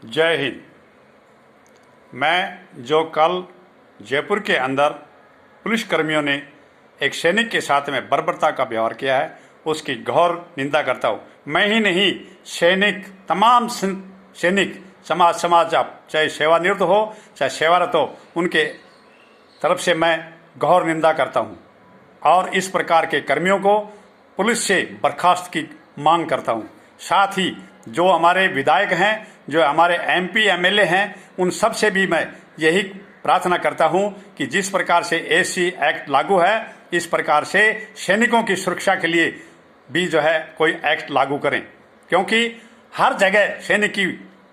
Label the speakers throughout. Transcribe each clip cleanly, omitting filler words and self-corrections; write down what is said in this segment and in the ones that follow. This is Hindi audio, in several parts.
Speaker 1: जय हिंद। मैं जो कल जयपुर के अंदर पुलिसकर्मियों ने एक सैनिक के साथ में बर्बरता का व्यवहार किया है, उसकी घोर निंदा करता हूँ। मैं ही नहीं, सैनिक, तमाम सैनिक, समाज आप चाहे सेवानिवृत्त हो चाहे सेवारत हो, उनके तरफ से मैं घोर निंदा करता हूँ और इस प्रकार के कर्मियों को पुलिस से बर्खास्त की मांग करता हूँ। साथ ही जो हमारे विधायक हैं, जो हमारे एमपी एमएलए हैं, उन सब से भी मैं यही प्रार्थना करता हूं कि जिस प्रकार से एससी एक्ट लागू है, इस प्रकार से सैनिकों की सुरक्षा के लिए भी जो है कोई एक्ट लागू करें, क्योंकि हर जगह सैनिक की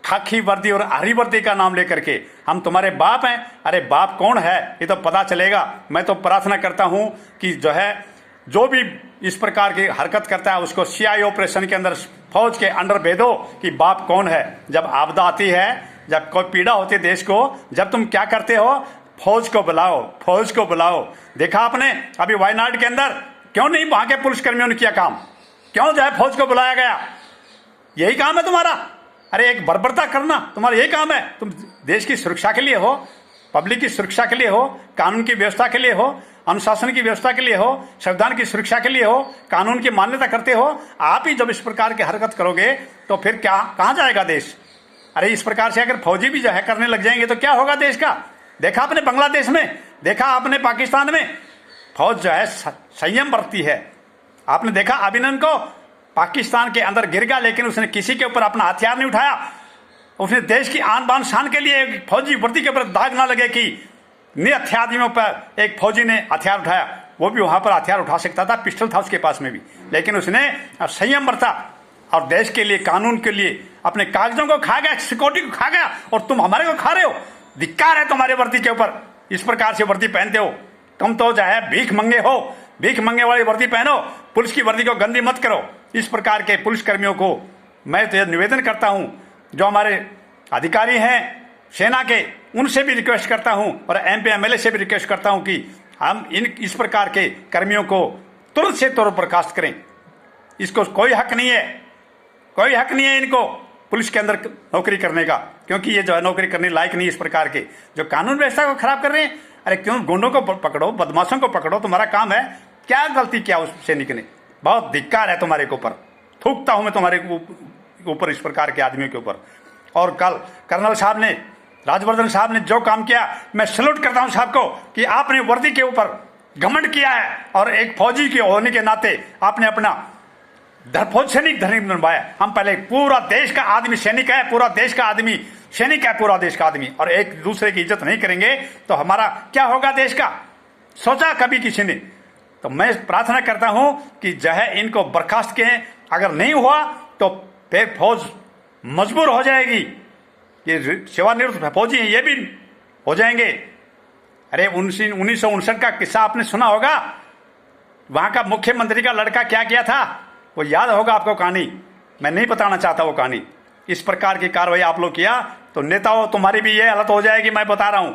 Speaker 1: खाकी वर्दी और हरी वर्दी का नाम लेकर के हम तुम्हारे बाप हैं। अरे बाप कौन है ये तो पता चलेगा। मैं तो प्रार्थना करता हूं कि जो भी इस प्रकार की हरकत करता है उसको सीआई ऑपरेशन के अंदर, फौज के अंडर भेदो कि बाप कौन है। जब आपदा आती है, जब कोई पीड़ा होती है देश को, जब तुम क्या करते हो, फौज को बुलाओ, फौज को बुलाओ। देखा आपने अभी वायनाड के अंदर क्यों नहीं वहां के पुलिसकर्मियों ने किया काम, क्यों जो है फौज को बुलाया गया? यही काम है तुम्हारा। अरे एक बर्बरता करना तुम्हारा यही काम है। तुम देश की सुरक्षा के लिए हो, पब्लिक की सुरक्षा के लिए हो, कानून की व्यवस्था के लिए हो, अनुशासन की व्यवस्था के लिए हो, संविधान की सुरक्षा के लिए हो, कानून की मान्यता करते हो। आप ही जब इस प्रकार की हरकत करोगे तो फिर क्या, कहां जाएगा देश? अरे इस प्रकार से अगर फौजी भी जो है करने लग जाएंगे तो क्या होगा देश का? देखा आपने बांग्लादेश में, देखा आपने पाकिस्तान में, फौज जो है संयम बरतती है। आपने देखा अभिनंदन को पाकिस्तान के अंदर गिर गया, लेकिन उसने किसी के ऊपर अपना हथियार नहीं उठाया। उसने देश की आन बान शान के लिए फौजी वर्दी के ऊपर दाग ना लगे कि निहत्थे आदमियों पर एक फौजी ने हथियार उठाया। वो भी वहां पर हथियार उठा सकता था, पिस्टल था उसके पास में भी, लेकिन उसने संयम बरता और देश के लिए, कानून के लिए अपने कागजों को खा गया, सिक्योरिटी को खा गया, और तुम हमारे को खा रहे हो। धिक्कार है तुम्हारे वर्दी के ऊपर, इस प्रकार से वर्दी पहनते हो। तुम तो जो है भीख मंगे हो, भीख मंगे वाली वर्दी पहनो, पुलिस की वर्दी को गंदी मत करो। इस प्रकार के पुलिस कर्मियों को मैं तो निवेदन करता हूं, जो हमारे अधिकारी हैं सेना के, उनसे भी रिक्वेस्ट करता हूं और एमपी एमएलए से भी रिक्वेस्ट करता हूं कि हम इस प्रकार के कर्मियों को तुरंत से तुरंत बर्खास्त करें। इसको कोई हक नहीं है, कोई हक नहीं है इनको पुलिस के अंदर नौकरी करने का, क्योंकि ये जो है नौकरी करने लायक नहीं। इस प्रकार के जो कानून व्यवस्था को खराब कर रहे हैं, अरे क्यों गुंडों को पकड़ो, बदमाशों को पकड़ो, तुम्हारा काम है। क्या गलती किया उस सैनिक ने? बहुत धिक्कार है तुम्हारे के ऊपर, थूकता हूं मैं तुम्हारे ऊपर, इस प्रकार के आदमियों के ऊपर। और कल कर्नल साहब ने, राजवर्धन साहब ने जो काम किया, मैं सैल्यूट करता हूं साहब को कि आपने वर्दी के ऊपर घमंड किया है और एक फौजी के होने के नाते आपने अपना फौज सैनिक धर्म बनवाया। हम पहले, पूरा देश का आदमी सैनिक है, पूरा देश का आदमी सैनिक है, पूरा देश का आदमी, और एक दूसरे की इज्जत नहीं करेंगे तो हमारा क्या होगा देश का? सोचा कभी किसी ने? तो मैं प्रार्थना करता हूं कि जो है इनको बर्खास्त किए। अगर नहीं हुआ तो फिर फौज मजबूर हो जाएगी, ये सेवानिवृत्त फौजी हैं ये भी हो जाएंगे। अरे 1959 का किस्सा आपने सुना होगा, वहां का मुख्यमंत्री का लड़का क्या किया था, वो याद होगा आपको कहानी। मैं नहीं बताना चाहता वो कहानी। इस प्रकार की कार्रवाई आप लोग किया तो नेताओं तुम्हारी भी ये हालत हो जाएगी। मैं बता रहा हूं,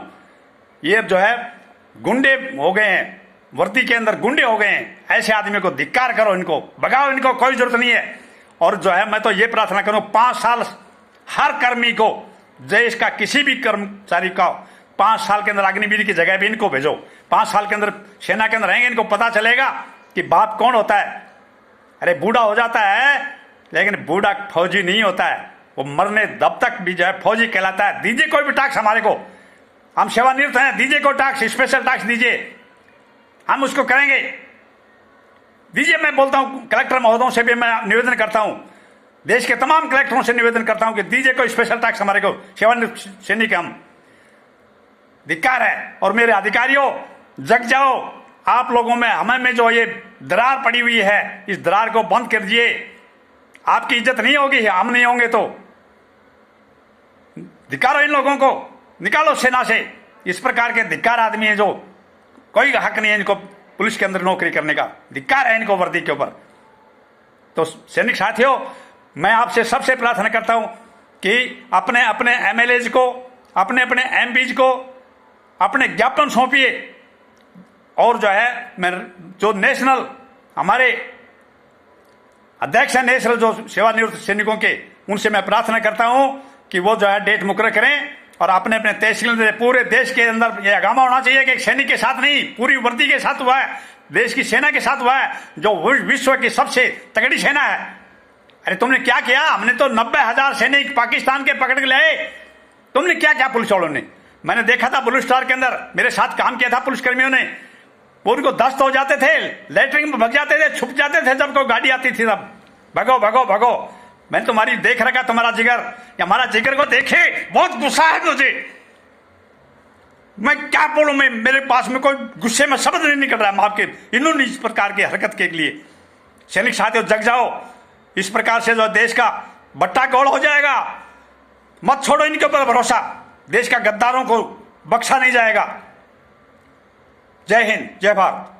Speaker 1: ये जो है गुंडे हो गए हैं, वर्दी के अंदर गुंडे हो गए हैं। ऐसे आदमी को धिक्कार करो, इनको भगाओ, इनको कोई जरूरत नहीं है। और जो है मैं तो ये प्रार्थना करूं, 5 साल हर कर्मी को, देश का किसी भी कर्मचारी का 5 साल के अंदर अग्निवीर की जगह भी इनको भेजो। 5 साल के अंदर सेना के अंदर रहेंगे, इनको पता चलेगा कि बाप कौन होता है। अरे बूढ़ा हो जाता है लेकिन बूढ़ा फौजी नहीं होता है, वो मरने दब तक भी जो है फौजी कहलाता है। दीजिए कोई भी टैक्स हमारे को, हम सेवानिवृत्त हैं, दीजिए कोई टैक्स, स्पेशल टैक्स दीजिए, हम उसको करेंगे, दीजिए। मैं बोलता हूं कलेक्टर महोदयों से भी मैं निवेदन करता हूं, देश के तमाम कलेक्टरों से निवेदन करता हूं कि दीजिए कोई स्पेशल टैक्स हमारे को, सेवानिवृत्त सैनिक हम। धिक्कार है। और मेरे अधिकारियों, जग जाओ, आप लोगों में, हमें में जो ये दरार पड़ी हुई है, इस दरार को बंद कर दिए। आपकी इज्जत नहीं होगी, हम नहीं होंगे तो धिक्कारो इन लोगों को, निकालो सेना से। इस प्रकार के धिक्कार आदमी है जो कोई हक नहीं है इनको पुलिस के अंदर नौकरी करने का, धिक्कार है इनको वर्दी के ऊपर। तो सैनिक साथियों, मैं आपसे सबसे प्रार्थना करता हूं कि अपने अपने एमएलए को, अपने अपने एमपीज को अपने ज्ञापन सौंपिए। और जो है मैं, जो नेशनल हमारे अध्यक्ष हैं नेशनल जो सेवानिवृत्त सैनिकों के, उनसे मैं प्रार्थना करता हूं कि वो जो है डेट मुकर्रर करें और अपने अपने तहसील में पूरे देश के अंदर ये अगामा होना चाहिए कि एक सैनिक के साथ नहीं, पूरी वर्दी के साथ हुआ है, देश की सेना के साथ हुआ है, जो विश्व की सबसे तगड़ी सेना है। अरे तुमने क्या किया? हमने तो 90,000 सैनिक पाकिस्तान के पकड़ के लाए, तुमने क्या क्या पुलिस वालों ने? मैंने देखा था ब्लू स्टार के अंदर, मेरे साथ काम किया था पुलिस कर्मियों ने, उनको दस्त हो जाते थे, लेटरिन में भग जाते थे, छुप जाते थे जब कोई गाड़ी आती थी, तब भगो भगो भगो। मैंने तुम्हारी देख रखा तुम्हारा जिगर, हमारा जिगर को देखे, बहुत गुस्सा है मुझे। मैं क्या बोलूं, मैं मेरे पास में कोई गुस्से में शब्द नहीं निकल रहा है आपके इन्होंने इस प्रकार की हरकत के लिए। सैनिक साथियों जग जाओ, इस प्रकार से जो देश का बट्टा गोल हो जाएगा, मत छोड़ो इनके ऊपर भरोसा, देश का गद्दारों को बख्शा नहीं जाएगा। जय हिंद, जय भारत।